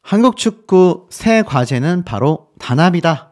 한국 축구 새 과제는 바로 단합이다.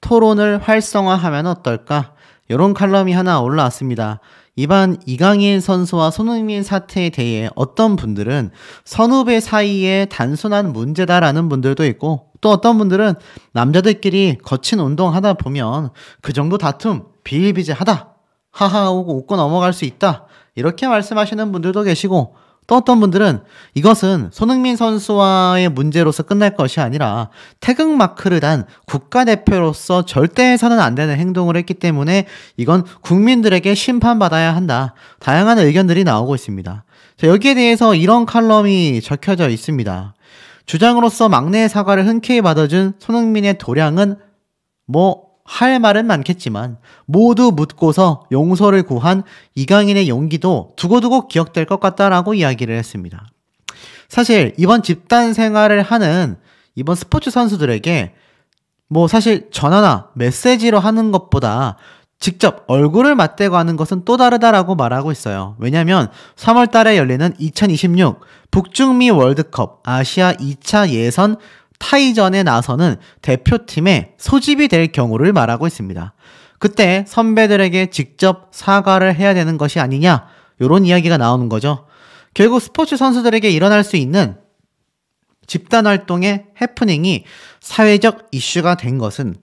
토론을 활성화하면 어떨까? 이런 칼럼이 하나 올라왔습니다. 이번 이강인 선수와 손흥민 사태에 대해 어떤 분들은 선후배 사이에 단순한 문제다라는 분들도 있고, 또 어떤 분들은 남자들끼리 거친 운동하다 보면 그 정도 다툼 비일비재하다, 하하하고 웃고 넘어갈 수 있다, 이렇게 말씀하시는 분들도 계시고, 또 어떤 분들은 이것은 손흥민 선수와의 문제로서 끝날 것이 아니라 태극마크를 단 국가대표로서 절대 해서는 안 되는 행동을 했기 때문에 이건 국민들에게 심판받아야 한다. 다양한 의견들이 나오고 있습니다. 자, 여기에 대해서 이런 칼럼이 적혀져 있습니다. 주장으로서 막내의 사과를 흔쾌히 받아준 손흥민의 도량은 할 말은 많겠지만 모두 묻고서 용서를 구한 이강인의 용기도 두고두고 기억될 것 같다라고 이야기를 했습니다. 사실 이번 집단 생활을 하는 이번 스포츠 선수들에게 사실 전화나 메시지로 하는 것보다 직접 얼굴을 맞대고 하는 것은 또 다르다라고 말하고 있어요. 왜냐하면 3월 달에 열리는 2026 북중미 월드컵 아시아 2차 예선 타이전에 나서는 대표팀에 소집이 될 경우를 말하고 있습니다. 그때 선배들에게 직접 사과를 해야 되는 것이 아니냐, 이런 이야기가 나오는 거죠. 결국 스포츠 선수들에게 일어날 수 있는 집단 활동의 해프닝이 사회적 이슈가 된 것은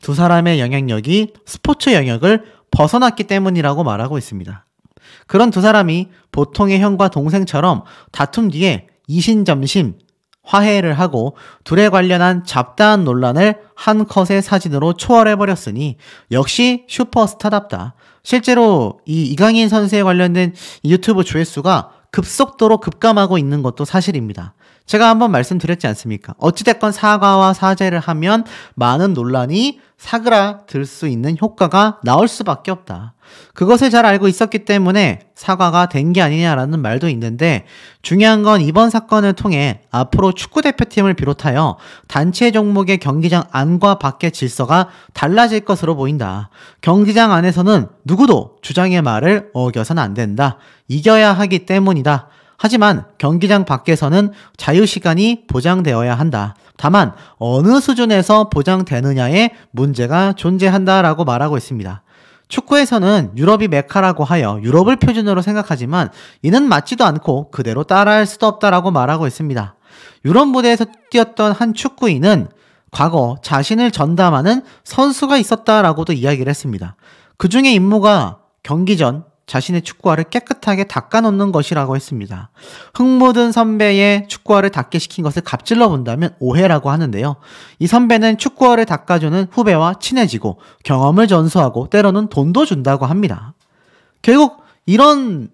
두 사람의 영향력이 스포츠 영역을 벗어났기 때문이라고 말하고 있습니다. 그런 두 사람이 보통의 형과 동생처럼 다툼 뒤에 이신점심 화해를 하고 둘에 관련한 잡다한 논란을 한 컷의 사진으로 초월해버렸으니 역시 슈퍼스타답다. 실제로 이 이강인 선수에 관련된 유튜브 조회수가 급속도로 급감하고 있는 것도 사실입니다. 제가 한번 말씀드렸지 않습니까? 어찌됐건 사과와 사죄를 하면 많은 논란이 사그라들 수 있는 효과가 나올 수밖에 없다. 그것을 잘 알고 있었기 때문에 사과가 된 게 아니냐라는 말도 있는데, 중요한 건 이번 사건을 통해 앞으로 축구대표팀을 비롯하여 단체 종목의 경기장 안과 밖의 질서가 달라질 것으로 보인다. 경기장 안에서는 누구도 주장의 말을 어겨서는 안 된다. 이겨야 하기 때문이다. 하지만 경기장 밖에서는 자유시간이 보장되어야 한다. 다만 어느 수준에서 보장되느냐에 문제가 존재한다라고 말하고 있습니다. 축구에서는 유럽이 메카라고 하여 유럽을 표준으로 생각하지만 이는 맞지도 않고 그대로 따라할 수도 없다라고 말하고 있습니다. 유럽 무대에서 뛰었던 한 축구인은 과거 자신을 전담하는 선수가 있었다라고도 이야기를 했습니다. 그 중에 임무가 경기 전 자신의 축구화를 깨끗하게 닦아놓는 것이라고 했습니다. 흙 묻은 선배의 축구화를 닦게 시킨 것을 갑질러 본다면 오해라고 하는데요. 이 선배는 축구화를 닦아주는 후배와 친해지고 경험을 전수하고 때로는 돈도 준다고 합니다. 결국 이런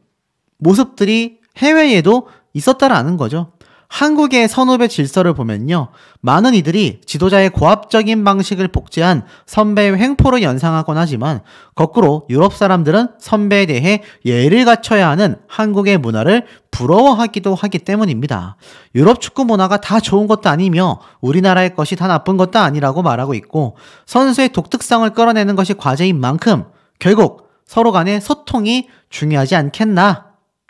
모습들이 해외에도 있었다라는 거죠. 한국의 선후배 질서를 보면요, 많은 이들이 지도자의 고압적인 방식을 복제한 선배의 횡포를 연상하곤 하지만 거꾸로 유럽 사람들은 선배에 대해 예를 갖춰야 하는 한국의 문화를 부러워하기도 하기 때문입니다. 유럽 축구 문화가 다 좋은 것도 아니며 우리나라의 것이 다 나쁜 것도 아니라고 말하고 있고, 선수의 독특성을 끌어내는 것이 과제인 만큼 결국 서로 간의 소통이 중요하지 않겠나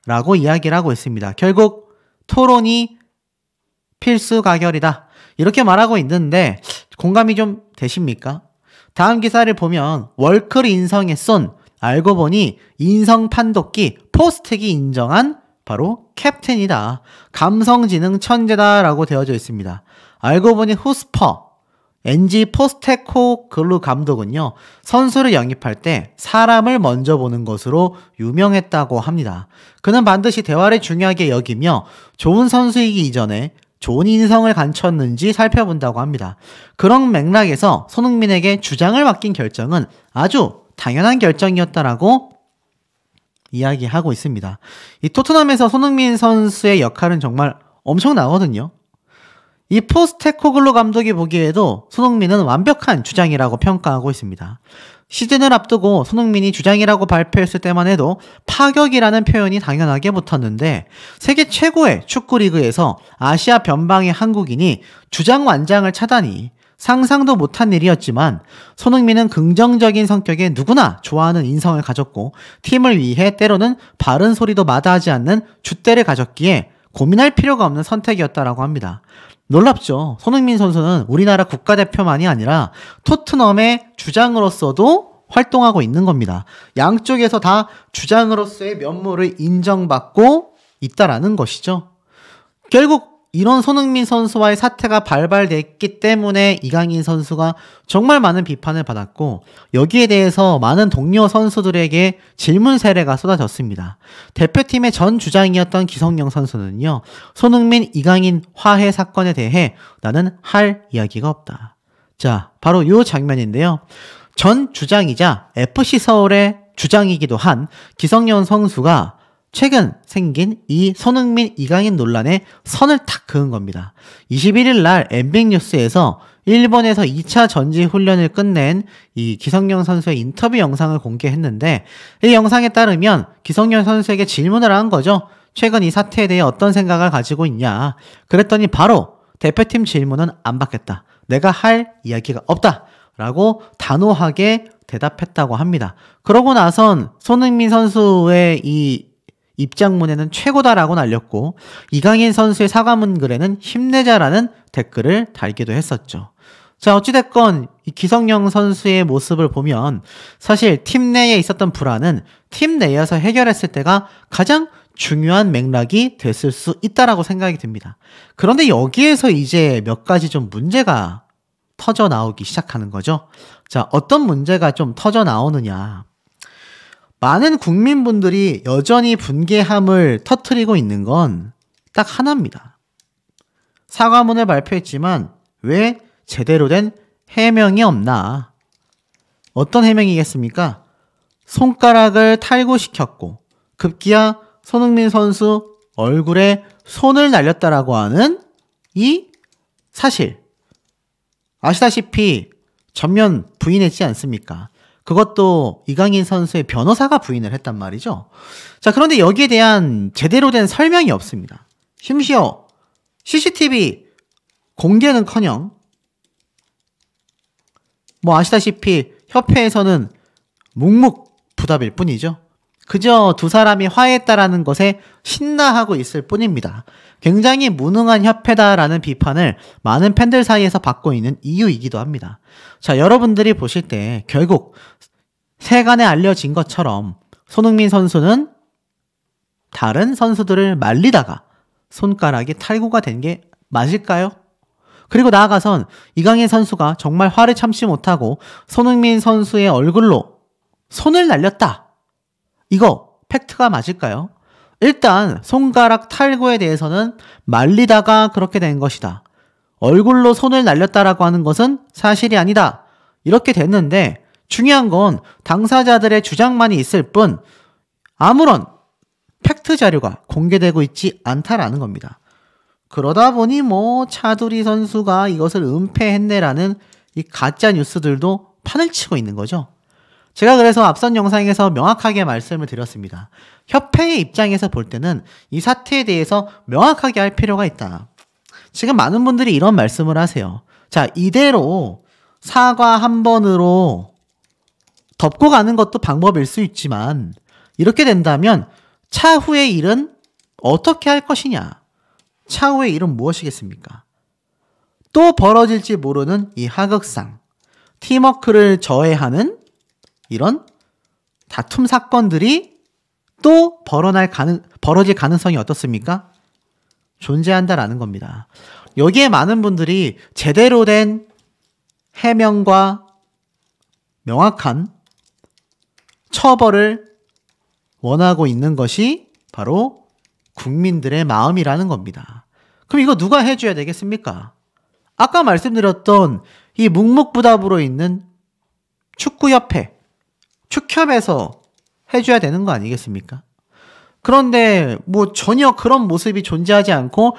라고 이야기를 하고 있습니다. 결국 토론이 필수 가결이다, 이렇게 말하고 있는데 공감이 좀 되십니까? 다음 기사를 보면 월클 인성에 쏜, 알고 보니 인성 판독기 포스텍이 인정한 바로 캡틴이다. 감성지능 천재다라고 되어져 있습니다. 알고 보니 후스퍼 NG 포스테코글루 감독은요, 선수를 영입할 때 사람을 먼저 보는 것으로 유명했다고 합니다. 그는 반드시 대화를 중요하게 여기며 좋은 선수이기 이전에 좋은 인성을 갖췄는지 살펴본다고 합니다. 그런 맥락에서 손흥민에게 주장을 맡긴 결정은 아주 당연한 결정이었다라고 이야기하고 있습니다. 이 토트넘에서 손흥민 선수의 역할은 정말 엄청나거든요. 이 포스테코글루 감독이 보기에도 손흥민은 완벽한 주장이라고 평가하고 있습니다. 시즌을 앞두고 손흥민이 주장이라고 발표했을 때만 해도 파격이라는 표현이 당연하게 붙었는데, 세계 최고의 축구 리그에서 아시아 변방의 한국인이 주장 완장을 차다니 상상도 못한 일이었지만, 손흥민은 긍정적인 성격에 누구나 좋아하는 인성을 가졌고 팀을 위해 때로는 바른 소리도 마다하지 않는 줏대를 가졌기에 고민할 필요가 없는 선택이었다라고 합니다. 놀랍죠? 손흥민 선수는 우리나라 국가대표만이 아니라 토트넘의 주장으로서도 활동하고 있는 겁니다. 양쪽에서 다 주장으로서의 면모를 인정받고 있다라는 것이죠. 결국 이런 손흥민 선수와의 사태가 발발됐기 때문에 이강인 선수가 정말 많은 비판을 받았고, 여기에 대해서 많은 동료 선수들에게 질문 세례가 쏟아졌습니다. 대표팀의 전 주장이었던 기성용 선수는요, 손흥민, 이강인 화해 사건에 대해 나는 할 이야기가 없다. 자, 바로 이 장면인데요. 전 주장이자 FC 서울의 주장이기도 한 기성용 선수가 최근 생긴 이 손흥민, 이강인 논란에 선을 탁 그은 겁니다. 21일 날 엠빅뉴스에서 일본에서 2차 전지 훈련을 끝낸 이 기성용 선수의 인터뷰 영상을 공개했는데, 이 영상에 따르면 기성용 선수에게 질문을 한 거죠. 최근 이 사태에 대해 어떤 생각을 가지고 있냐. 그랬더니 바로 대표팀 질문은 안 받겠다. 내가 할 이야기가 없다. 라고 단호하게 대답했다고 합니다. 그러고 나선 손흥민 선수의 이 입장문에는 최고다라고 날렸고, 이강인 선수의 사과문 글에는 힘내자라는 댓글을 달기도 했었죠. 자, 어찌됐건 이 기성용 선수의 모습을 보면 사실 팀 내에 있었던 불안은 팀 내에서 해결했을 때가 가장 중요한 맥락이 됐을 수 있다라고 생각이 듭니다. 그런데 여기에서 이제 몇 가지 좀 문제가 터져 나오기 시작하는 거죠. 자, 어떤 문제가 좀 터져 나오느냐. 많은 국민분들이 여전히 분개함을 터뜨리고 있는 건 딱 하나입니다. 사과문을 발표했지만 왜 제대로 된 해명이 없나? 어떤 해명이겠습니까? 손가락을 탈구시켰고 급기야 손흥민 선수 얼굴에 손을 날렸다라고 하는 이 사실. 아시다시피 전면 부인했지 않습니까? 그것도 이강인 선수의 변호사가 부인을 했단 말이죠. 자, 그런데 여기에 대한 제대로 된 설명이 없습니다. 심지어 CCTV 공개는커녕 아시다시피 협회에서는 묵묵부답일 뿐이죠. 그저 두 사람이 화해했다라는 것에 신나하고 있을 뿐입니다. 굉장히 무능한 협회다라는 비판을 많은 팬들 사이에서 받고 있는 이유이기도 합니다. 자, 여러분들이 보실 때 결국 세간에 알려진 것처럼 손흥민 선수는 다른 선수들을 말리다가 손가락이 탈구가 된 게 맞을까요? 그리고 나아가선 이강인 선수가 정말 화를 참지 못하고 손흥민 선수의 얼굴로 손을 날렸다. 이거 팩트가 맞을까요? 일단 손가락 탈구에 대해서는 말리다가 그렇게 된 것이다. 얼굴로 손을 날렸다라고 하는 것은 사실이 아니다. 이렇게 됐는데 중요한 건 당사자들의 주장만이 있을 뿐 아무런 팩트 자료가 공개되고 있지 않다라는 겁니다. 그러다 보니 차두리 선수가 이것을 은폐했네라는 이 가짜 뉴스들도 판을 치고 있는 거죠. 제가 그래서 앞선 영상에서 명확하게 말씀을 드렸습니다. 협회의 입장에서 볼 때는 이 사태에 대해서 명확하게 할 필요가 있다. 지금 많은 분들이 이런 말씀을 하세요. 자, 이대로 사과 한 번으로 덮고 가는 것도 방법일 수 있지만 이렇게 된다면 차후의 일은 어떻게 할 것이냐? 차후의 일은 무엇이겠습니까? 또 벌어질지 모르는 이 하극상, 팀워크를 저해하는 이런 다툼 사건들이 또 벌어질 가능성이 어떻습니까? 존재한다라는 겁니다. 여기에 많은 분들이 제대로 된 해명과 명확한 처벌을 원하고 있는 것이 바로 국민들의 마음이라는 겁니다. 그럼 이거 누가 해줘야 되겠습니까? 아까 말씀드렸던 이 묵묵부답으로 있는 축구협회, 축협에서 해줘야 되는 거 아니겠습니까? 그런데 전혀 그런 모습이 존재하지 않고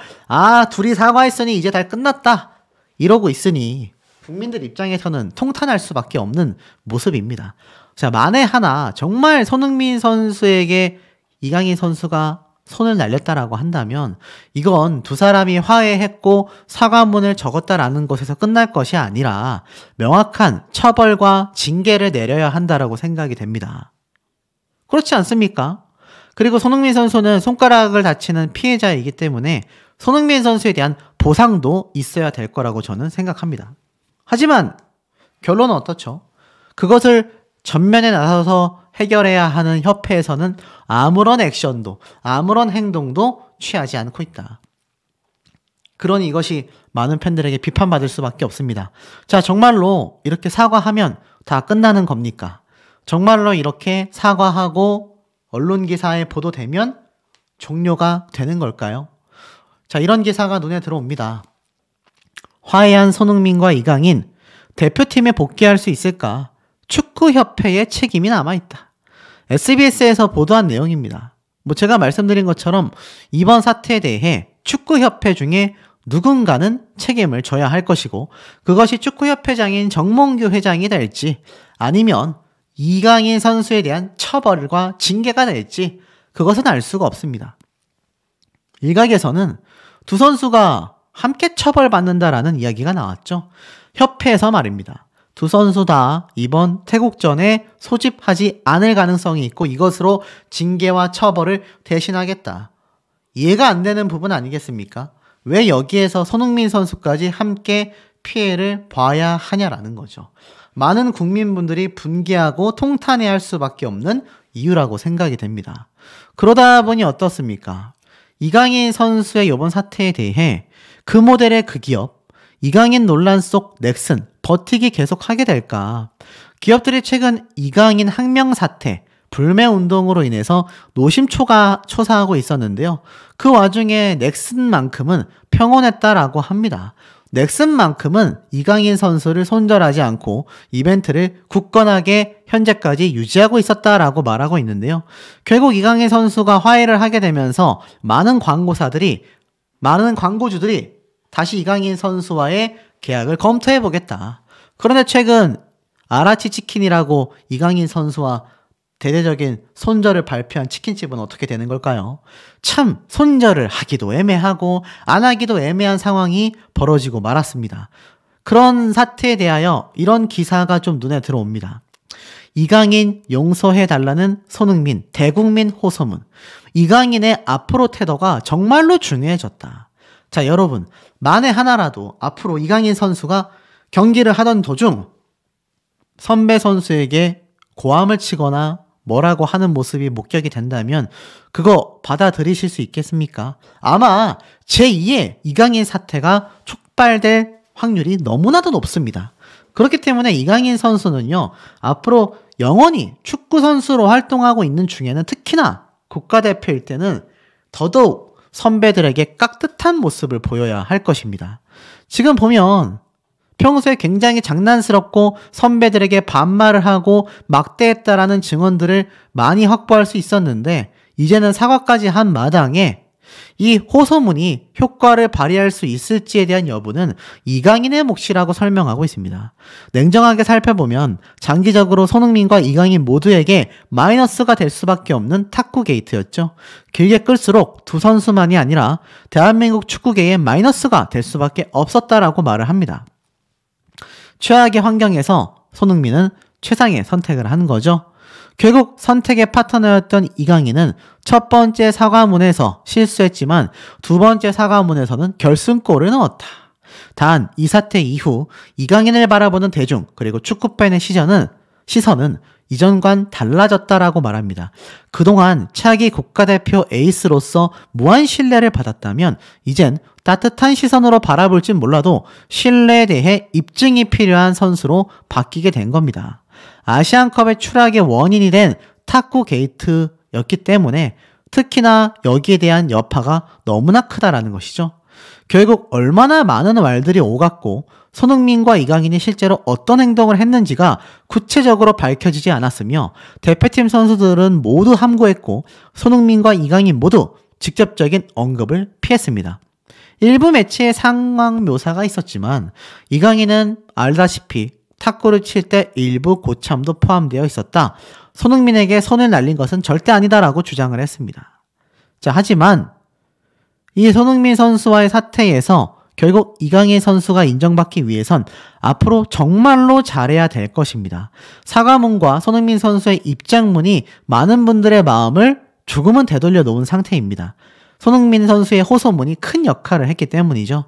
둘이 사과했으니 이제 다 끝났다 이러고 있으니 국민들 입장에서는 통탄할 수밖에 없는 모습입니다. 자, 만에 하나 정말 손흥민 선수에게 이강인 선수가 손을 날렸다라고 한다면 이건 두 사람이 화해했고 사과문을 적었다라는 것에서 끝날 것이 아니라 명확한 처벌과 징계를 내려야 한다라고 생각이 됩니다. 그렇지 않습니까? 그리고 손흥민 선수는 손가락을 다치는 피해자이기 때문에 손흥민 선수에 대한 보상도 있어야 될 거라고 저는 생각합니다. 하지만 결론은 어떻죠? 그것을 전면에 나서서 해결해야 하는 협회에서는 아무런 액션도, 아무런 행동도 취하지 않고 있다. 그러니 이것이 많은 팬들에게 비판받을 수밖에 없습니다. 자, 정말로 이렇게 사과하면 다 끝나는 겁니까? 정말로 이렇게 사과하고 언론 기사에 보도되면 종료가 되는 걸까요? 자, 이런 기사가 눈에 들어옵니다. 화해한 손흥민과 이강인, 대표팀에 복귀할 수 있을까? 축구협회의 책임이 남아있다. SBS에서 보도한 내용입니다. 제가 말씀드린 것처럼 이번 사태에 대해 축구협회 중에 누군가는 책임을 져야 할 것이고, 그것이 축구협회장인 정몽규 회장이 될지 아니면 이강인 선수에 대한 처벌과 징계가 될지 그것은 알 수가 없습니다. 일각에서는 두 선수가 함께 처벌받는다라는 이야기가 나왔죠. 협회에서 말입니다. 두 선수 다 이번 태국전에 소집하지 않을 가능성이 있고 이것으로 징계와 처벌을 대신하겠다. 이해가 안 되는 부분 아니겠습니까? 왜 여기에서 손흥민 선수까지 함께 피해를 봐야 하냐라는 거죠. 많은 국민분들이 분개하고 통탄해할 수밖에 없는 이유라고 생각이 됩니다. 그러다 보니 어떻습니까? 이강인 선수의 이번 사태에 대해 그 모델의 그 기업, 이강인 논란 속 넥슨 버티기 계속하게 될까? 기업들이 최근 이강인 항명 사태, 불매 운동으로 인해서 노심초사하고 있었는데요. 그 와중에 넥슨만큼은 평온했다라고 합니다. 넥슨만큼은 이강인 선수를 손절하지 않고 이벤트를 굳건하게 현재까지 유지하고 있었다라고 말하고 있는데요. 결국 이강인 선수가 화해를 하게 되면서 많은 광고주들이 다시 이강인 선수와의 계약을 검토해보겠다. 그런데 최근 아라치 치킨이라고 이강인 선수와 대대적인 손절을 발표한 치킨집은 어떻게 되는 걸까요? 참 손절을 하기도 애매하고 안 하기도 애매한 상황이 벌어지고 말았습니다. 그런 사태에 대하여 이런 기사가 좀 눈에 들어옵니다. 이강인 용서해달라는 손흥민 대국민 호소문. 이강인의 앞으로 태도가 정말로 중요해졌다. 자, 여러분, 만에 하나라도 앞으로 이강인 선수가 경기를 하던 도중 선배 선수에게 고함을 치거나 뭐라고 하는 모습이 목격이 된다면 그거 받아들이실 수 있겠습니까? 아마 제2의 이강인 사태가 촉발될 확률이 너무나도 높습니다. 그렇기 때문에 이강인 선수는요, 앞으로 영원히 축구 선수로 활동하고 있는 중에는 특히나 국가대표일 때는 더더욱 선배들에게 깍듯한 모습을 보여야 할 것입니다. 지금 보면 평소에 굉장히 장난스럽고 선배들에게 반말을 하고 막대했다라는 증언들을 많이 확보할 수 있었는데 이제는 사과까지 한 마당에 이 호소문이 효과를 발휘할 수 있을지에 대한 여부는 이강인의 몫이라고 설명하고 있습니다. 냉정하게 살펴보면 장기적으로 손흥민과 이강인 모두에게 마이너스가 될 수밖에 없는 탁구 게이트였죠. 길게 끌수록 두 선수만이 아니라 대한민국 축구계에 마이너스가 될 수밖에 없었다라고 말을 합니다. 최악의 환경에서 손흥민은 최상의 선택을 한 거죠. 결국 선택의 파트너였던 이강인은 첫 번째 사과문에서 실수했지만 두 번째 사과문에서는 결승골을 넣었다. 단 이 사태 이후 이강인을 바라보는 대중 그리고 축구팬의 시선은 이전과는 달라졌다라고 말합니다. 그동안 차기 국가대표 에이스로서 무한 신뢰를 받았다면 이젠 따뜻한 시선으로 바라볼진 몰라도 신뢰에 대해 입증이 필요한 선수로 바뀌게 된 겁니다. 아시안컵의 추락의 원인이 된 탁구 게이트였기 때문에 특히나 여기에 대한 여파가 너무나 크다라는 것이죠. 결국 얼마나 많은 말들이 오갔고 손흥민과 이강인이 실제로 어떤 행동을 했는지가 구체적으로 밝혀지지 않았으며 대표팀 선수들은 모두 함구했고 손흥민과 이강인 모두 직접적인 언급을 피했습니다. 일부 매체의 상황 묘사가 있었지만 이강인은 알다시피 탁구를 칠 때 일부 고참도 포함되어 있었다. 손흥민에게 손을 날린 것은 절대 아니다라고 주장을 했습니다. 자, 하지만 이 손흥민 선수와의 사태에서 결국 이강인 선수가 인정받기 위해선 앞으로 정말로 잘해야 될 것입니다. 사과문과 손흥민 선수의 입장문이 많은 분들의 마음을 조금은 되돌려 놓은 상태입니다. 손흥민 선수의 호소문이 큰 역할을 했기 때문이죠.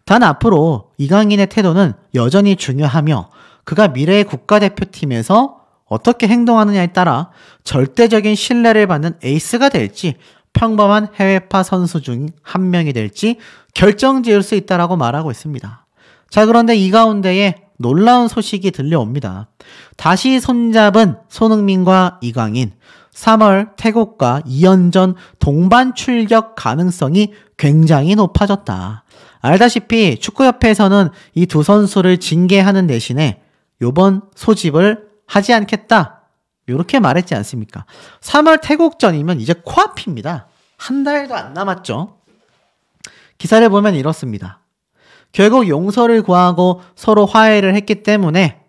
단 앞으로 이강인의 태도는 여전히 중요하며 그가 미래의 국가대표팀에서 어떻게 행동하느냐에 따라 절대적인 신뢰를 받는 에이스가 될지 평범한 해외파 선수 중 한 명이 될지 결정지을 수 있다라고 말하고 있습니다. 자, 그런데 이 가운데에 놀라운 소식이 들려옵니다. 다시 손잡은 손흥민과 이강인, 3월 태국과 2연전 동반 출격 가능성이 굉장히 높아졌다. 알다시피 축구협회에서는 이 두 선수를 징계하는 대신에 요번 소집을 하지 않겠다, 이렇게 말했지 않습니까? 3월 태국전이면 이제 코앞입니다. 한 달도 안 남았죠. 기사를 보면 이렇습니다. 결국 용서를 구하고 서로 화해를 했기 때문에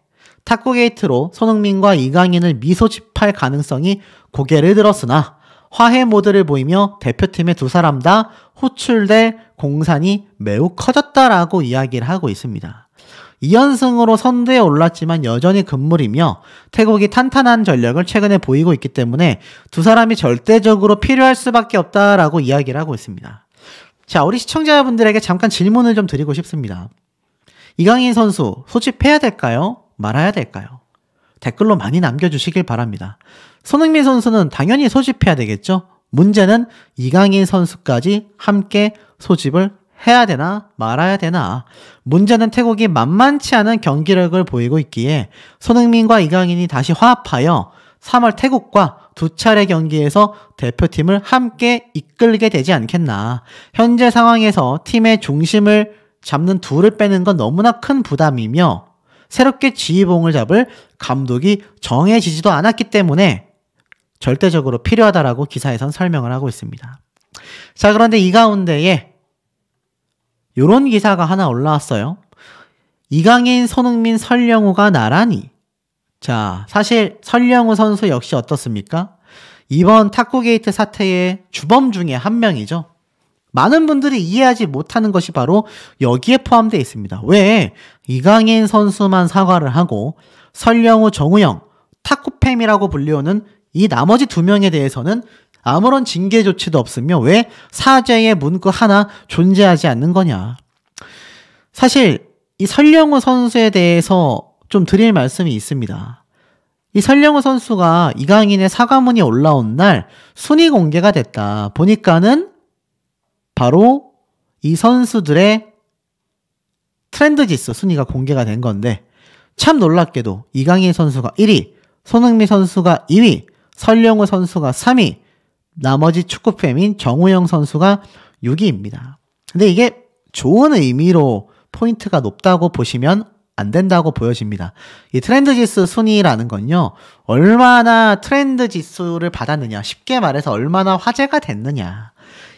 탁구게이트로 손흥민과 이강인을 미소집할 가능성이 고개를 들었으나 화해 모드를 보이며 대표팀의 두 사람 다 호출될 공산이 매우 커졌다라고 이야기를 하고 있습니다. 2연승으로 선두에 올랐지만 여전히 금물이며 태국이 탄탄한 전력을 최근에 보이고 있기 때문에 두 사람이 절대적으로 필요할 수밖에 없다라고 이야기를 하고 있습니다. 자, 우리 시청자분들에게 잠깐 질문을 좀 드리고 싶습니다. 이강인 선수 소집해야 될까요? 말아야 될까요? 댓글로 많이 남겨주시길 바랍니다. 손흥민 선수는 당연히 소집해야 되겠죠? 문제는 이강인 선수까지 함께 소집을 해야 되나 말아야 되나. 문제는 태국이 만만치 않은 경기력을 보이고 있기에 손흥민과 이강인이 다시 화합하여 3월 태국과 두 차례 경기에서 대표팀을 함께 이끌게 되지 않겠나. 현재 상황에서 팀의 중심을 잡는 둘을 빼는 건 너무나 큰 부담이며 새롭게 지휘봉을 잡을 감독이 정해지지도 않았기 때문에 절대적으로 필요하다라고 기사에선 설명을 하고 있습니다. 자, 그런데 이 가운데에 요런 기사가 하나 올라왔어요. 이강인, 손흥민, 설령우가 나란히. 자, 사실 설령우 선수 역시 어떻습니까? 이번 탁구게이트 사태의 주범 중에 한 명이죠. 많은 분들이 이해하지 못하는 것이 바로 여기에 포함되어 있습니다. 왜 이강인 선수만 사과를 하고 설령우, 정우영, 탁구팸이라고 불리우는 이 나머지 두 명에 대해서는 아무런 징계 조치도 없으며 왜 사죄의 문구 하나 존재하지 않는 거냐. 사실 이 설령우 선수에 대해서 좀 드릴 말씀이 있습니다. 이 설령우 선수가 이강인의 사과문이 올라온 날 순위 공개가 됐다 보니까는 바로 이 선수들의 트렌드 지수 순위가 공개가 된 건데 참 놀랍게도 이강인 선수가 1위, 손흥민 선수가 2위, 설령우 선수가 3위, 나머지 축구팬인 정우영 선수가 6위입니다. 근데 이게 좋은 의미로 포인트가 높다고 보시면 안 된다고 보여집니다. 이 트렌드 지수 순위라는 건요, 얼마나 트렌드 지수를 받았느냐, 쉽게 말해서 얼마나 화제가 됐느냐.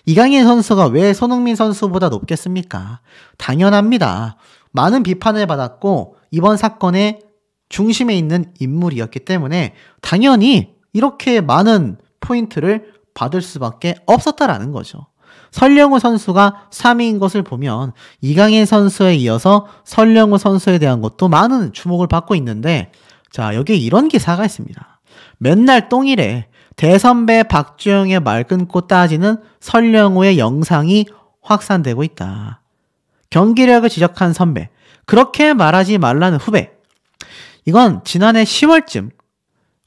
이강인 선수가 왜 손흥민 선수보다 높겠습니까? 당연합니다. 많은 비판을 받았고 이번 사건의 중심에 있는 인물이었기 때문에 당연히 이렇게 많은 포인트를 받을 수밖에 없었다라는 거죠. 설령우 선수가 3위인 것을 보면 이강인 선수에 이어서 설령우 선수에 대한 것도 많은 주목을 받고 있는데, 자, 여기에 이런 기사가 있습니다. 맨날 똥이래. 대선배 박주영의 말 끊고 따지는 설령우의 영상이 확산되고 있다. 경기력을 지적한 선배, 그렇게 말하지 말라는 후배. 이건 지난해 10월쯤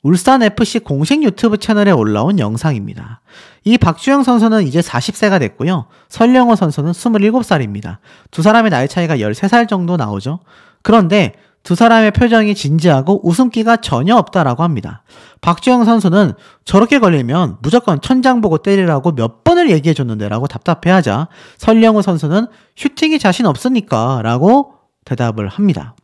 울산FC 공식 유튜브 채널에 올라온 영상입니다. 이 박주영 선수는 이제 40세가 됐고요. 설령우 선수는 27살입니다. 두 사람의 나이 차이가 13살 정도 나오죠. 그런데 두 사람의 표정이 진지하고 웃음기가 전혀 없다라고 합니다. 박주영 선수는 저렇게 걸리면 무조건 천장 보고 때리라고 몇 번을 얘기해 줬는데 라고 답답해하자 설령우 선수는 슈팅이 자신 없으니까 라고 대답을 합니다.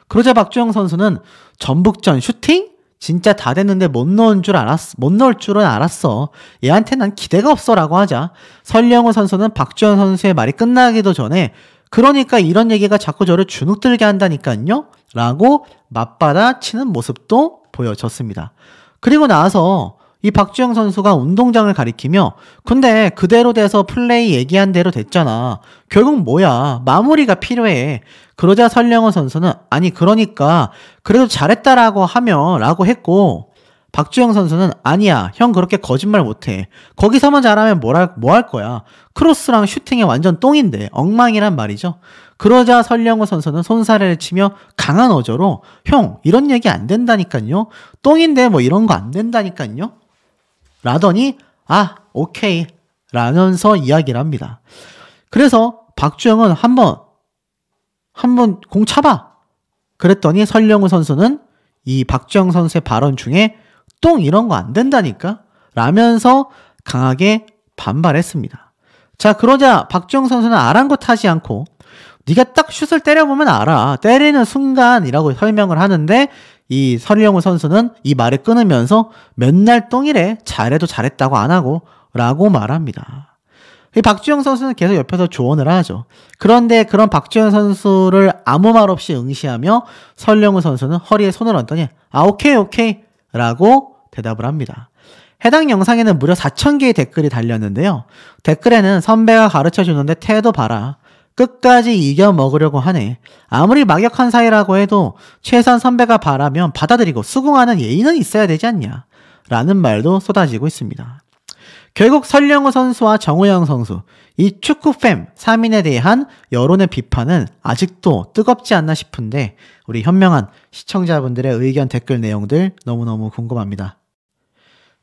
그러자 박주영 선수는 전북전 슈팅? 진짜 다 됐는데 못 넣을 줄은 알았어. 얘한테 난 기대가 없어 라고 하자 설령우 선수는 박주영 선수의 말이 끝나기도 전에 그러니까 이런 얘기가 자꾸 저를 주눅들게 한다니까요? 라고 맞받아 치는 모습도 보여졌습니다. 그리고 나서 이 박주영 선수가 운동장을 가리키며 근데 그대로 돼서 플레이 얘기한 대로 됐잖아. 결국 뭐야? 마무리가 필요해. 그러자 설령우 선수는 아니 그러니까 그래도 잘했다라고 하며 라고 했고 박주영 선수는 아니야, 형 그렇게 거짓말 못해. 거기서만 잘하면 뭐 할 거야. 크로스랑 슈팅이 완전 똥인데, 엉망이란 말이죠. 그러자 설령우 선수는 손사래를 치며 강한 어조로 형 이런 얘기 안 된다니까요. 똥인데 뭐 이런 거 안 된다니까요. 라더니 아 오케이 라면서 이야기를 합니다. 그래서 박주영은 한번 공 차봐. 그랬더니 설령우 선수는 이 박주영 선수의 발언 중에 똥 이런 거 안 된다니까 라면서 강하게 반발했습니다. 자, 그러자 박주영 선수는 아랑곳하지 않고 네가 딱 슛을 때려보면 알아. 때리는 순간이라고 설명을 하는데 이 설령우 선수는 이 말을 끊으면서 맨날 똥이래. 잘해도 잘했다고 안 하고 라고 말합니다. 이 박주영 선수는 계속 옆에서 조언을 하죠. 그런데 그런 박주영 선수를 아무 말 없이 응시하며 설령우 선수는 허리에 손을 얹더니 아 오케이 라고 대답을 합니다. 해당 영상에는 무려 4,000개의 댓글이 달렸는데요. 댓글에는 선배가 가르쳐주는데 태도 봐라. 끝까지 이겨 먹으려고 하네. 아무리 막역한 사이라고 해도 최소한 선배가 바라면 받아들이고 수긍하는 예의는 있어야 되지 않냐. 라는 말도 쏟아지고 있습니다. 결국 설령우 선수와 정우영 선수, 이 축구팸 3인에 대한 여론의 비판은 아직도 뜨겁지 않나 싶은데 우리 현명한 시청자분들의 의견 댓글 내용들 너무너무 궁금합니다.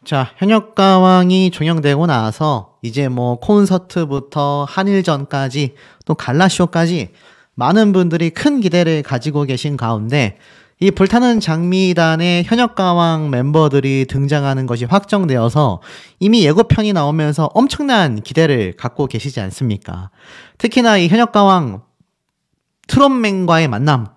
자, 현역가왕이 종영되고 나서 이제 뭐 콘서트부터 한일전까지 또 갈라쇼까지 많은 분들이 큰 기대를 가지고 계신 가운데 이 불타는 장미단의 현역가왕 멤버들이 등장하는 것이 확정되어서 이미 예고편이 나오면서 엄청난 기대를 갖고 계시지 않습니까? 특히나 이 현역가왕 트롯맨과의 만남,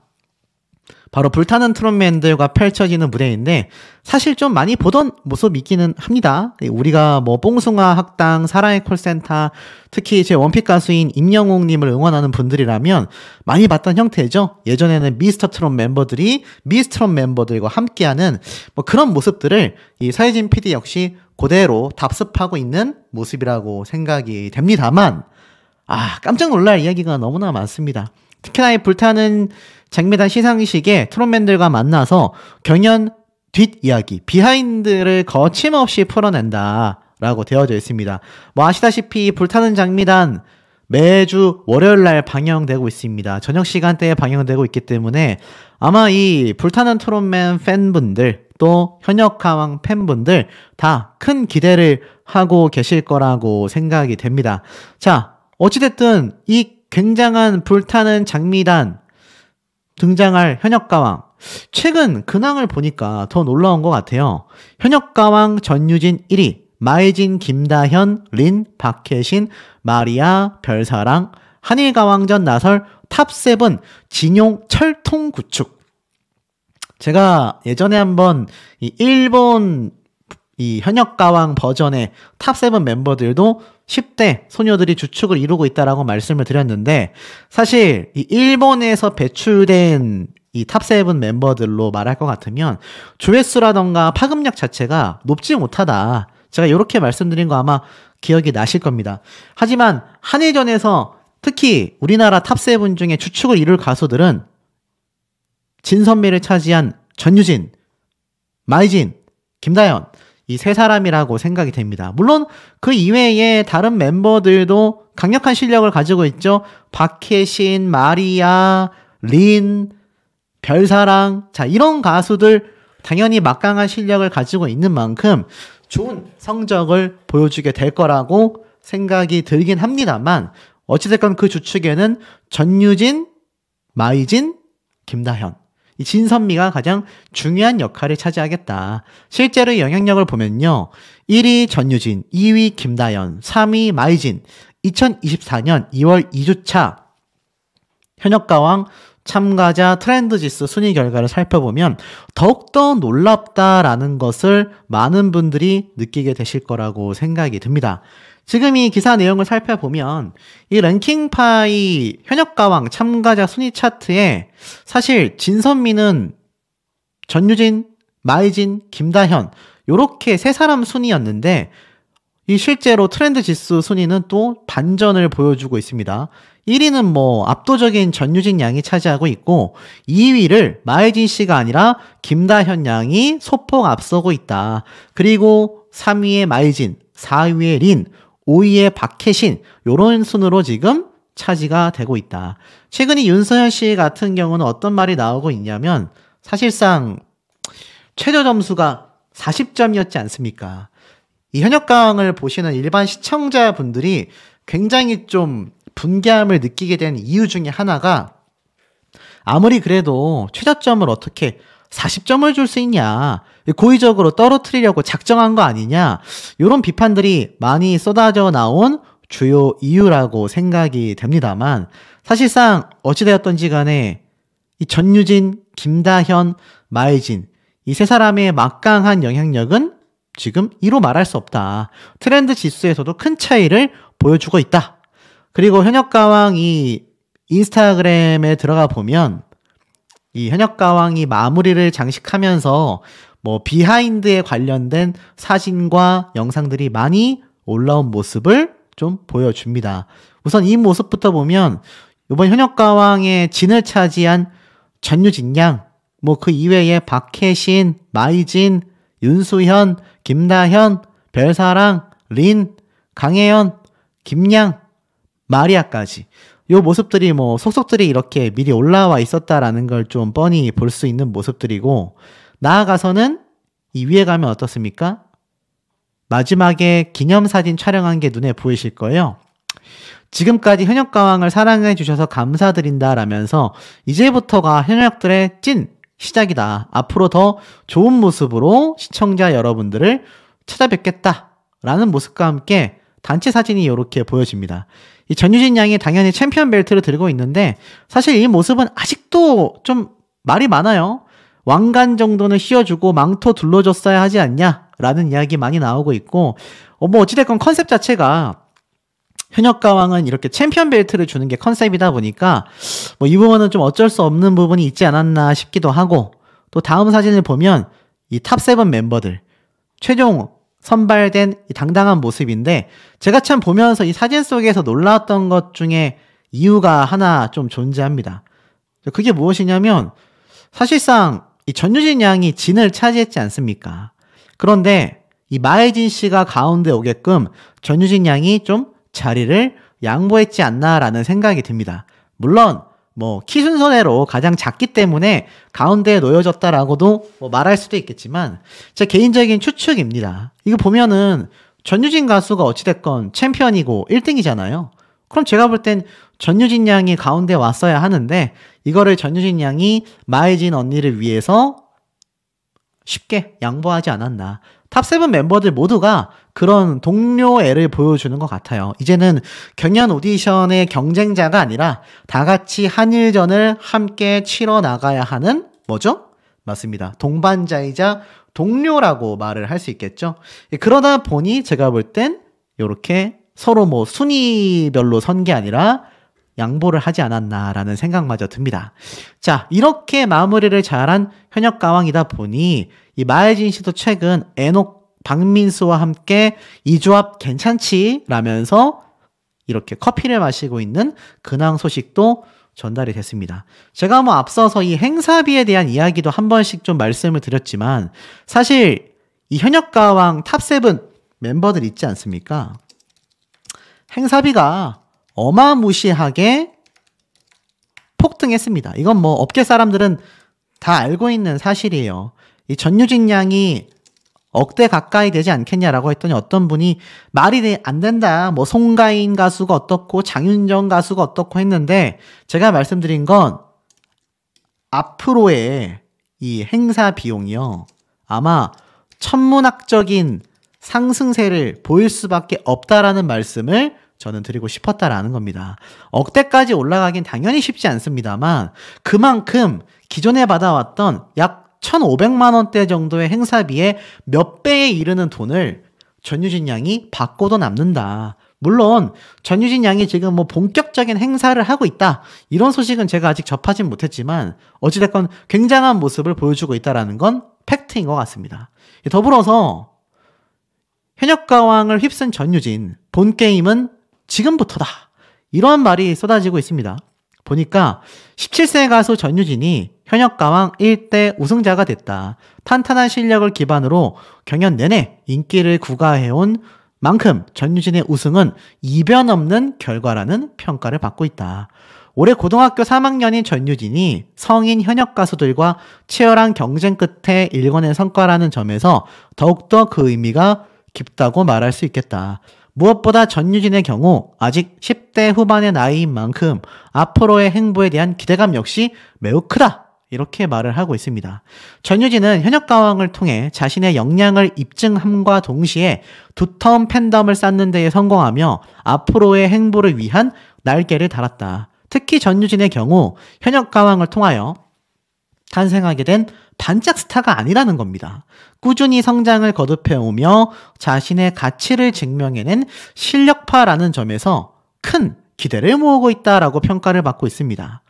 바로 불타는 트롯맨들과 펼쳐지는 무대인데 사실 좀 많이 보던 모습이기는 합니다. 우리가 뭐 뽕숭아 학당, 사랑의 콜센터, 특히 제 원픽 가수인 임영웅님을 응원하는 분들이라면 많이 봤던 형태죠. 예전에는 미스터 트롯 멤버들이 미스트롯 멤버들과 함께하는 뭐 그런 모습들을 이 서혜진 PD 역시 그대로 답습하고 있는 모습이라고 생각이 됩니다만 깜짝 놀랄 이야기가 너무나 많습니다. 특히나 이 불타는 장미단 시상식에 트롯맨들과 만나서 경연 뒷이야기, 비하인드를 거침없이 풀어낸다 라고 되어져 있습니다. 뭐 아시다시피 불타는 장미단 매주 월요일날 방영되고 있습니다. 저녁 시간대에 방영되고 있기 때문에 아마 이 불타는 트롯맨 팬분들 또 현역가왕 팬분들 다 큰 기대를 하고 계실 거라고 생각이 됩니다. 자, 어찌됐든 이 굉장한 불타는 장미단 등장할 현역가왕, 최근 근황을 보니까 더 놀라운 것 같아요. 현역가왕 전유진 1위, 마이진, 김다현, 린, 박혜신, 마리아, 별사랑, 한일가왕전 나설 탑7 진용 철통구축. 제가 예전에 한번 이 일본 이 현역가왕 버전의 탑7 멤버들도 10대 소녀들이 주축을 이루고 있다라고 말씀을 드렸는데 사실 이 일본에서 배출된 이 탑7 멤버들로 말할 것 같으면 조회수라던가 파급력 자체가 높지 못하다. 제가 이렇게 말씀드린 거 아마 기억이 나실 겁니다. 하지만 한일전에서 특히 우리나라 탑7 중에 주축을 이룰 가수들은 진선미를 차지한 전유진, 마이진, 김다현 이 세 사람이라고 생각이 됩니다. 물론 그 이외에 다른 멤버들도 강력한 실력을 가지고 있죠. 박혜신, 마리아, 린, 별사랑, 자 이런 가수들 당연히 막강한 실력을 가지고 있는 만큼 좋은 성적을 보여주게 될 거라고 생각이 들긴 합니다만 어찌됐건 그 주축에는 전유진, 마이진, 김다현 이 진선미가 가장 중요한 역할을 차지하겠다. 실제로 영향력을 보면요. 1위 전유진, 2위 김다연, 3위 마이진. 2024년 2월 2주차 현역가왕 참가자 트렌드지수 순위 결과를 살펴보면 더욱더 놀랍다라는 것을 많은 분들이 느끼게 되실 거라고 생각이 듭니다. 지금 이 기사 내용을 살펴보면 이 랭킹파이 현역가왕 참가자 순위 차트에 사실 진선미는 전유진, 마이진, 김다현 요렇게 세 사람 순위였는데 이 실제로 트렌드 지수 순위는 또 반전을 보여주고 있습니다. 1위는 뭐 압도적인 전유진 양이 차지하고 있고 2위를 마혜진 씨가 아니라 김다현 양이 소폭 앞서고 있다. 그리고 3위에 마혜진, 4위에 린, 5위에 박혜신 요런 순으로 지금 차지가 되고 있다. 최근에 윤서현 씨 같은 경우는 어떤 말이 나오고 있냐면 사실상 최저 점수가 40점이었지 않습니까? 이 현역강을 보시는 일반 시청자분들이 굉장히 좀 분개함을 느끼게 된 이유 중에 하나가 아무리 그래도 최저점을 어떻게 40점을 줄 수 있냐, 고의적으로 떨어뜨리려고 작정한 거 아니냐, 이런 비판들이 많이 쏟아져 나온 주요 이유라고 생각이 됩니다만 사실상 어찌되었던지 간에 이 전유진, 김다현, 마혜진 이 세 사람의 막강한 영향력은 지금 이로 말할 수 없다. 트렌드 지수에서도 큰 차이를 보여주고 있다. 그리고 현역가왕 이 인스타그램에 들어가 보면 이 현역가왕이 마무리를 장식하면서 뭐 비하인드에 관련된 사진과 영상들이 많이 올라온 모습을 좀 보여줍니다. 우선 이 모습부터 보면 이번 현역가왕의 진을 차지한 전유진 양, 뭐 그 이외에 박혜신, 마희진, 윤수현, 김다현, 별사랑, 린, 강혜연, 김양, 마리아까지 요 모습들이 뭐 속속들이 이렇게 미리 올라와 있었다라는 걸 좀 뻔히 볼 수 있는 모습들이고, 나아가서는 이 위에 가면 어떻습니까? 마지막에 기념사진 촬영한 게 눈에 보이실 거예요. 지금까지 현역가왕을 사랑해 주셔서 감사드린다라면서 이제부터가 현역들의 찐 시작이다. 앞으로 더 좋은 모습으로 시청자 여러분들을 찾아뵙겠다라는 모습과 함께 단체 사진이 이렇게 보여집니다. 이 전유진 양이 당연히 챔피언 벨트를 들고 있는데 사실 이 모습은 아직도 좀 말이 많아요. 왕관 정도는 씌워주고 망토 둘러줬어야 하지 않냐라는 이야기 많이 나오고 있고, 뭐 어찌됐건 컨셉 자체가 현역가왕은 이렇게 챔피언 벨트를 주는 게 컨셉이다 보니까 뭐 이 부분은 좀 어쩔 수 없는 부분이 있지 않았나 싶기도 하고, 또 다음 사진을 보면 이 탑7 멤버들 최종 선발된 이 당당한 모습인데, 제가 참 보면서 이 사진 속에서 놀라웠던 것 중에 이유가 하나 좀 존재합니다. 그게 무엇이냐면 사실상 이 전유진 양이 진을 차지했지 않습니까? 그런데 이 마혜진 씨가 가운데 오게끔 전유진 양이 좀 자리를 양보했지 않나라는 생각이 듭니다. 물론 뭐 키 순서대로 가장 작기 때문에 가운데에 놓여졌다라고도 뭐 말할 수도 있겠지만 제 개인적인 추측입니다. 이거 보면은 전유진 가수가 어찌됐건 챔피언이고 1등이잖아요. 그럼 제가 볼 땐 전유진 양이 가운데 왔어야 하는데 이거를 전유진 양이 마혜진 언니를 위해서 쉽게 양보하지 않았나. 탑7 멤버들 모두가 그런 동료애를 보여주는 것 같아요. 이제는 경연 오디션의 경쟁자가 아니라 다 같이 한일전을 함께 치러 나가야 하는 뭐죠? 맞습니다. 동반자이자 동료라고 말을 할 수 있겠죠. 그러다 보니 제가 볼 땐 이렇게 서로 뭐 순위별로 선 게 아니라 양보를 하지 않았나라는 생각마저 듭니다. 자, 이렇게 마무리를 잘한 현역가왕이다 보니 이 마혜진 씨도 최근 애녹 박민수와 함께 이 조합 괜찮지? 라면서 이렇게 커피를 마시고 있는 근황 소식도 전달이 됐습니다. 제가 뭐 앞서서 이 행사비에 대한 이야기도 한 번씩 좀 말씀을 드렸지만 사실 이 현역가왕 탑7 멤버들 있지 않습니까? 행사비가 어마무시하게 폭등했습니다. 이건 뭐 업계 사람들은 다 알고 있는 사실이에요. 이 전유진 양이 억대 가까이 되지 않겠냐라고 했더니 어떤 분이 말이 안 된다. 뭐 송가인 가수가 어떻고 장윤정 가수가 어떻고 했는데 제가 말씀드린 건 앞으로의 이 행사 비용이요. 아마 천문학적인 상승세를 보일 수밖에 없다라는 말씀을 저는 드리고 싶었다라는 겁니다. 억대까지 올라가긴 당연히 쉽지 않습니다만 그만큼 기존에 받아왔던 약 1,500만 원대 정도의 행사비에 몇 배에 이르는 돈을 전유진 양이 받고도 남는다. 물론 전유진 양이 지금 뭐 본격적인 행사를 하고 있다. 이런 소식은 제가 아직 접하진 못했지만 어찌됐건 굉장한 모습을 보여주고 있다는 건 팩트인 것 같습니다. 더불어서 현역가왕을 휩쓴 전유진, 본 게임은 지금부터다. 이러한 말이 쏟아지고 있습니다. 보니까 17세 가수 전유진이 현역가왕 1대 우승자가 됐다. 탄탄한 실력을 기반으로 경연 내내 인기를 구가해온 만큼 전유진의 우승은 이변 없는 결과라는 평가를 받고 있다. 올해 고등학교 3학년인 전유진이 성인 현역 가수들과 치열한 경쟁 끝에 일궈낸 성과라는 점에서 더욱더 그 의미가 깊다고 말할 수 있겠다. 무엇보다 전유진의 경우 아직 10대 후반의 나이인 만큼 앞으로의 행보에 대한 기대감 역시 매우 크다. 이렇게 말을 하고 있습니다. 전유진은 현역가왕을 통해 자신의 역량을 입증함과 동시에 두터운 팬덤을 쌓는 데에 성공하며 앞으로의 행보를 위한 날개를 달았다. 특히 전유진의 경우 현역가왕을 통하여 탄생하게 된 반짝 스타가 아니라는 겁니다. 꾸준히 성장을 거듭해오며 자신의 가치를 증명해낸 실력파라는 점에서 큰 기대를 모으고 있다라고 평가를 받고 있습니다.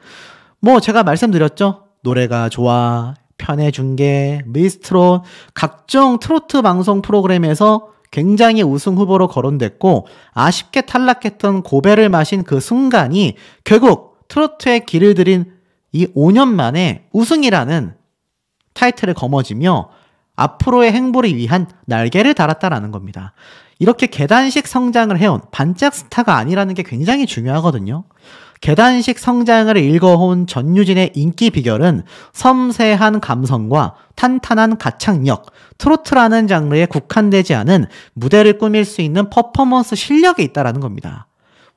제가 말씀드렸죠. 노래가 좋아, 편해중계, 미스트롯, 각종 트로트 방송 프로그램에서 굉장히 우승 후보로 거론됐고 아쉽게 탈락했던 고배를 마신 그 순간이 결국 트로트에 길을 들인 이 5년 만에 우승이라는 타이틀을 거머쥐며 앞으로의 행보를 위한 날개를 달았다라는 겁니다. 이렇게 계단식 성장을 해온 반짝 스타가 아니라는 게 굉장히 중요하거든요. 계단식 성장을 읽어온 전유진의 인기 비결은 섬세한 감성과 탄탄한 가창력, 트로트라는 장르에 국한되지 않은 무대를 꾸밀 수 있는 퍼포먼스 실력에 있다는 겁니다.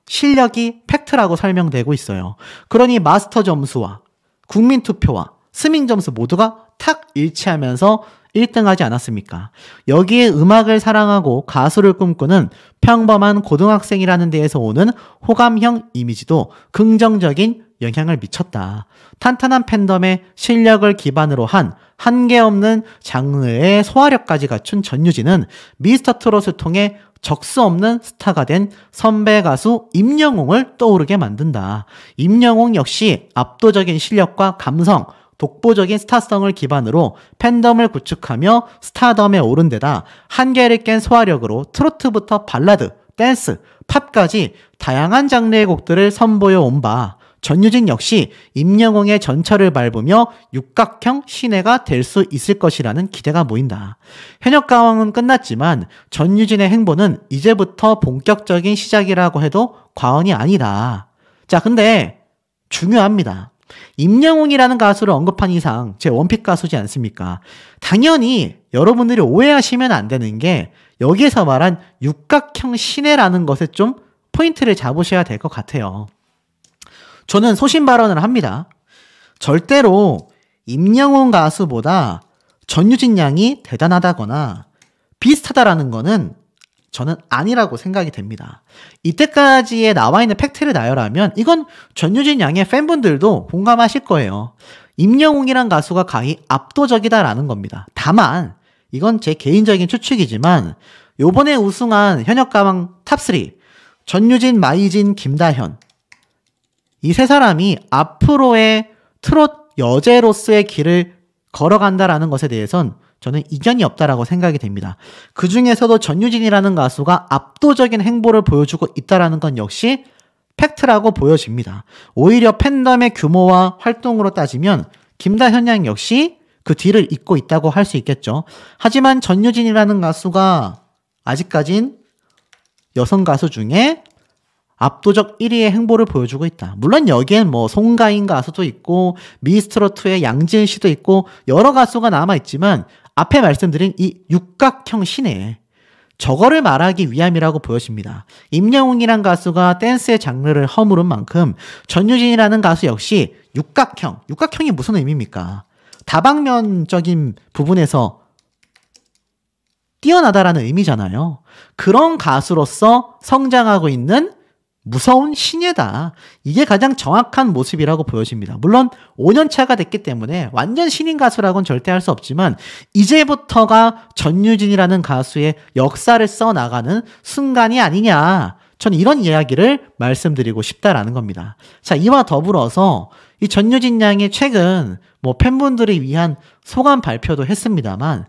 실력이 팩트라고 설명되고 있어요. 그러니 마스터 점수와 국민투표와 스밍 점수 모두가 탁 일치하면서 1등하지 않았습니까? 여기에 음악을 사랑하고 가수를 꿈꾸는 평범한 고등학생이라는 데에서 오는 호감형 이미지도 긍정적인 영향을 미쳤다. 탄탄한 팬덤의 실력을 기반으로 한 한계없는 장르의 소화력까지 갖춘 전유진은 미스터트롯을 통해 적수 없는 스타가 된 선배 가수 임영웅을 떠오르게 만든다. 임영웅 역시 압도적인 실력과 감성, 독보적인 스타성을 기반으로 팬덤을 구축하며 스타덤에 오른 데다 한계를 깬 소화력으로 트로트부터 발라드, 댄스, 팝까지 다양한 장르의 곡들을 선보여 온 바 전유진 역시 임영웅의 전철을 밟으며 육각형 신예가 될 수 있을 것이라는 기대가 모인다. 현역가왕은 끝났지만 전유진의 행보는 이제부터 본격적인 시작이라고 해도 과언이 아니다. 자, 근데 중요합니다. 임영웅이라는 가수를 언급한 이상 제 원픽 가수지 않습니까? 당연히 여러분들이 오해하시면 안 되는 게 여기에서 말한 육각형 신예라는 것에 좀 포인트를 잡으셔야 될 것 같아요. 저는 소신 발언을 합니다. 절대로 임영웅 가수보다 전유진 양이 대단하다거나 비슷하다라는 거는 저는 아니라고 생각이 됩니다. 이때까지에 나와 있는 팩트를 나열하면 이건 전유진 양의 팬분들도 공감하실 거예요. 임영웅이란 가수가 가히 압도적이다라는 겁니다. 다만 이건 제 개인적인 추측이지만 요번에 우승한 현역가왕 탑3 전유진, 마이진, 김다현 이 세 사람이 앞으로의 트롯 여제로서의 길을 걸어간다라는 것에 대해선 저는 이견이 없다라고 생각이 됩니다. 그 중에서도 전유진이라는 가수가 압도적인 행보를 보여주고 있다라는 건 역시 팩트라고 보여집니다. 오히려 팬덤의 규모와 활동으로 따지면 김다현 양 역시 그 뒤를 잇고 있다고 할 수 있겠죠. 하지만 전유진이라는 가수가 아직까진 여성 가수 중에 압도적 1위의 행보를 보여주고 있다. 물론 여기엔 송가인 가수도 있고 미스트롯2의 양지은 씨도 있고 여러 가수가 남아있지만 앞에 말씀드린 이 육각형 신예 저거를 말하기 위함이라고 보여집니다. 임영웅이란 가수가 댄스의 장르를 허무른 만큼 전유진이라는 가수 역시 육각형이 무슨 의미입니까? 다방면적인 부분에서 뛰어나다라는 의미잖아요. 그런 가수로서 성장하고 있는 무서운 신예다. 이게 가장 정확한 모습이라고 보여집니다. 물론 5년 차가 됐기 때문에 완전 신인 가수라고는 절대 할 수 없지만 이제부터가 전유진이라는 가수의 역사를 써나가는 순간이 아니냐. 저는 이런 이야기를 말씀드리고 싶다라는 겁니다. 자, 이와 더불어서 이 전유진 양이 최근 뭐 팬분들을 위한 소감 발표도 했습니다만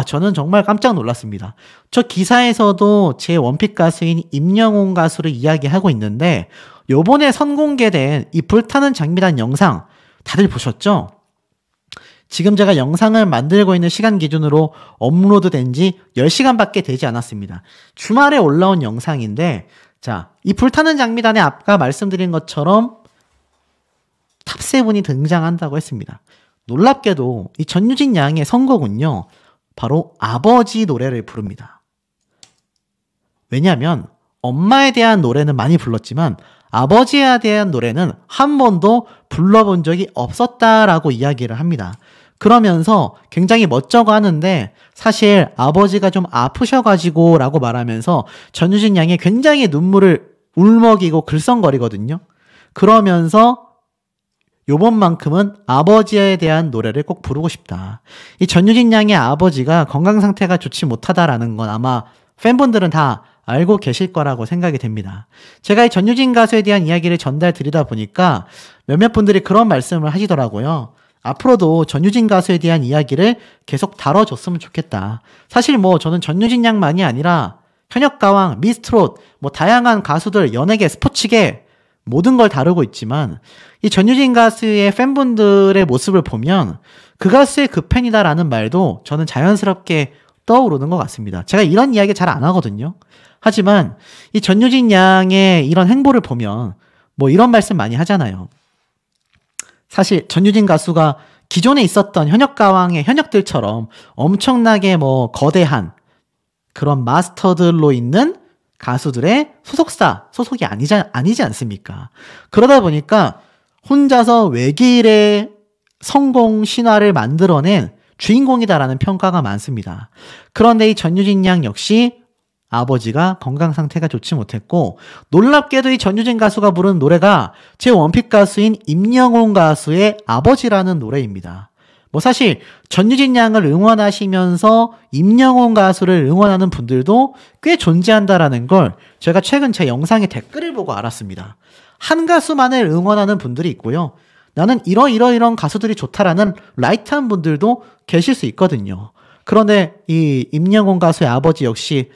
저는 정말 깜짝 놀랐습니다. 저 기사에서도 제 원픽 가수인 임영웅 가수를 이야기하고 있는데 요번에 선공개된 이 불타는 장미단 영상 다들 보셨죠? 지금 제가 영상을 만들고 있는 시간 기준으로 업로드된 지 10시간밖에 되지 않았습니다. 주말에 올라온 영상인데 자, 이 불타는 장미단에 아까 말씀드린 것처럼 탑7이 등장한다고 했습니다. 놀랍게도 이 전유진 양의 선곡은요, 바로 아버지 노래를 부릅니다. 왜냐하면 엄마에 대한 노래는 많이 불렀지만 아버지에 대한 노래는 한 번도 불러본 적이 없었다라고 이야기를 합니다. 그러면서 굉장히 멋쩍어 하는데 사실 아버지가 좀 아프셔가지고 라고 말하면서 전유진 양이 굉장히 눈물을 울먹이고 글썽거리거든요. 그러면서 요번만큼은 아버지에 대한 노래를 꼭 부르고 싶다. 이 전유진 양의 아버지가 건강 상태가 좋지 못하다라는 건 아마 팬분들은 다 알고 계실 거라고 생각이 됩니다. 제가 이 전유진 가수에 대한 이야기를 전달 드리다 보니까 몇몇 분들이 그런 말씀을 하시더라고요. 앞으로도 전유진 가수에 대한 이야기를 계속 다뤄줬으면 좋겠다. 사실 뭐 저는 전유진 양만이 아니라 현역가왕, 미스트롯, 뭐 다양한 가수들, 연예계, 스포츠계 모든 걸 다루고 있지만 이 전유진 가수의 팬분들의 모습을 보면 그 가수의 그 팬이다라는 말도 저는 자연스럽게 떠오르는 것 같습니다. 제가 이런 이야기 잘 안 하거든요. 하지만 이 전유진 양의 이런 행보를 보면 뭐 이런 말씀 많이 하잖아요. 사실 전유진 가수가 기존에 있었던 현역가왕의 현역들처럼 엄청나게 뭐 거대한 그런 마스터들로 있는 가수들의 소속이 아니지 않습니까? 그러다 보니까 혼자서 외길의 성공 신화를 만들어낸 주인공이다라는 평가가 많습니다. 그런데 이 전유진 양 역시 아버지가 건강 상태가 좋지 못했고 놀랍게도 이 전유진 가수가 부른 노래가 제 원픽 가수인 임영웅 가수의 아버지라는 노래입니다. 뭐 사실 전유진 양을 응원하시면서 임영웅 가수를 응원하는 분들도 꽤 존재한다라는 걸 제가 최근 제 영상의 댓글을 보고 알았습니다. 한 가수만을 응원하는 분들이 있고요. 나는 이런 가수들이 좋다라는 라이트한 분들도 계실 수 있거든요. 그런데 이 임영웅 가수의 아버지 역시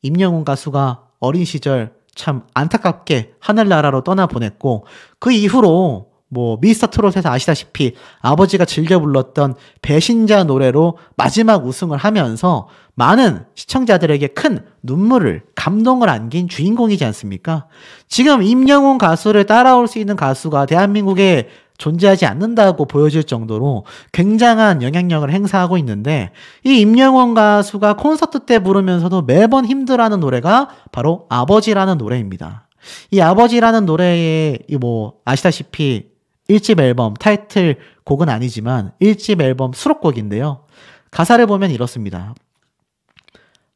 임영웅 가수가 어린 시절 참 안타깝게 하늘나라로 떠나보냈고 그 이후로 뭐 미스터 트롯에서 아시다시피 아버지가 즐겨 불렀던 배신자 노래로 마지막 우승을 하면서 많은 시청자들에게 큰 눈물을, 감동을 안긴 주인공이지 않습니까? 지금 임영웅 가수를 따라올 수 있는 가수가 대한민국에 존재하지 않는다고 보여질 정도로 굉장한 영향력을 행사하고 있는데 이 임영웅 가수가 콘서트 때 부르면서도 매번 힘들어하는 노래가 바로 아버지라는 노래입니다. 이 아버지라는 노래에 뭐 아시다시피 1집 앨범 타이틀 곡은 아니지만 1집 앨범 수록곡인데요. 가사를 보면 이렇습니다.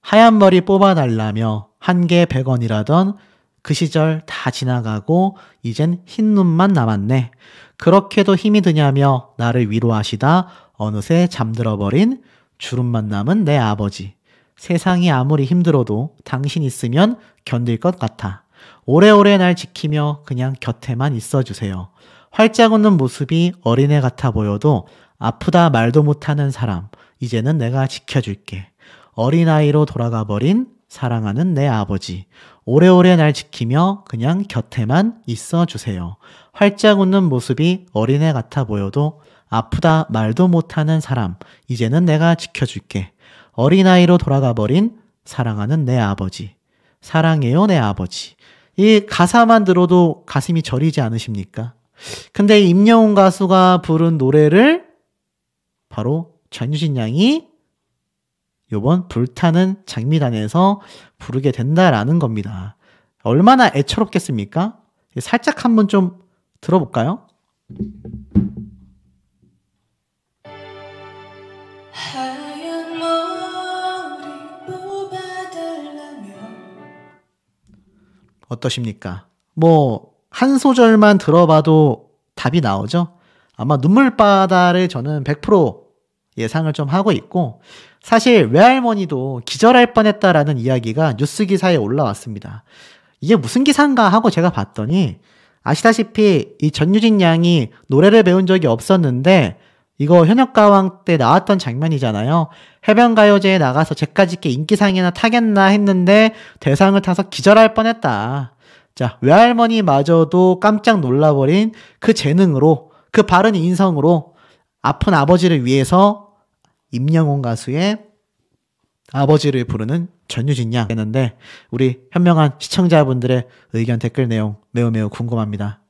하얀 머리 뽑아달라며 한 개 100원이라던 그 시절 다 지나가고 이젠 흰 눈만 남았네. 그렇게도 힘이 드냐며 나를 위로하시다 어느새 잠들어버린 주름만 남은 내 아버지. 세상이 아무리 힘들어도 당신 있으면 견딜 것 같아. 오래오래 날 지키며 그냥 곁에만 있어주세요. 활짝 웃는 모습이 어린애 같아 보여도 아프다 말도 못하는 사람. 이제는 내가 지켜줄게. 어린아이로 돌아가버린 사랑하는 내 아버지. 오래오래 날 지키며 그냥 곁에만 있어주세요. 활짝 웃는 모습이 어린애 같아 보여도 아프다 말도 못하는 사람. 이제는 내가 지켜줄게. 어린아이로 돌아가버린 사랑하는 내 아버지. 사랑해요 내 아버지. 이 가사만 들어도 가슴이 저리지 않으십니까? 근데 임영웅 가수가 부른 노래를 바로 전유진 양이 요번 불타는 장미단에서 부르게 된다라는 겁니다. 얼마나 애처롭겠습니까? 살짝 한번 좀 들어볼까요? 하얀 머리 뽑아달라며 어떠십니까? 뭐 한 소절만 들어봐도 답이 나오죠? 아마 눈물바다를 저는 100% 예상을 좀 하고 있고 사실 외할머니도 기절할 뻔했다라는 이야기가 뉴스 기사에 올라왔습니다. 이게 무슨 기사인가 하고 제가 봤더니 아시다시피 이 전유진 양이 노래를 배운 적이 없었는데 이거 현역가왕 때 나왔던 장면이잖아요. 해변가요제에 나가서 쟤까짓 게 인기상이나 타겠나 했는데 대상을 타서 기절할 뻔했다. 자, 외할머니마저도 깜짝 놀라버린 그 재능으로, 그 바른 인성으로 아픈 아버지를 위해서 임영웅 가수의 아버지를 부르는 전유진 양 했는데, 우리 현명한 시청자분들의 의견 댓글 내용 매우 궁금합니다.